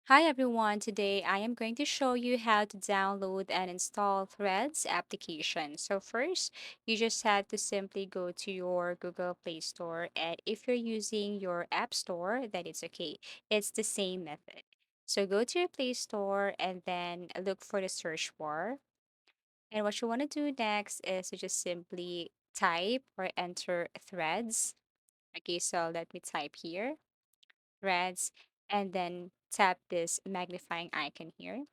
Hi everyone, today I am going to show you how to download and install Threads application. So first, you just have to simply go to your Google Play Store, and if you're using your App Store, then it's okay. It's the same method. So go to your Play Store and then look for the search bar. And what you want to do next is to just simply type or enter Threads. Okay, so let me type here threads, and then tap this magnifying icon here.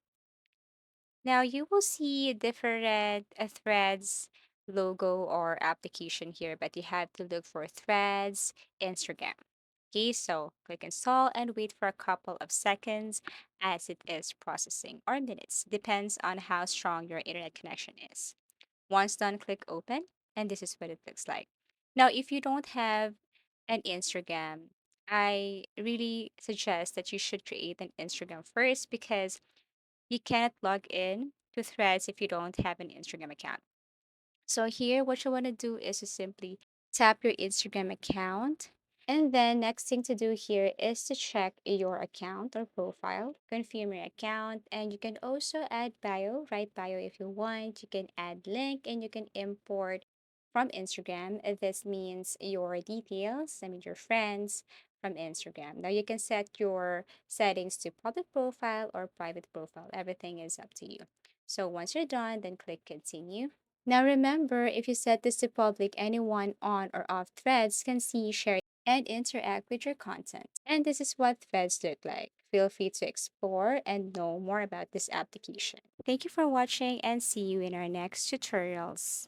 Now you will see different threads logo or application here, but you have to look for threads, Instagram. Okay, so click install and wait for a couple of seconds as it is processing or minutes, depends on how strong your internet connection is. Once done, click open, and this is what it looks like. Now, if you don't have an Instagram, I really suggest that you should create an Instagram first because you cannot log in to Threads if you don't have an Instagram account. So here, what you want to do is to simply tap your Instagram account. And then next thing to do here is to check your account or profile, confirm your account, and you can also add bio, write bio if you want. You can add link and you can import from Instagram. This means your details, I mean your friends from Instagram. Now you can set your settings to public profile or private profile. Everything is up to you. So once you're done, then click continue. Now remember, if you set this to public, anyone on or off threads can see, share, and interact with your content. And this is what threads look like. Feel free to explore and know more about this application. Thank you for watching and see you in our next tutorials.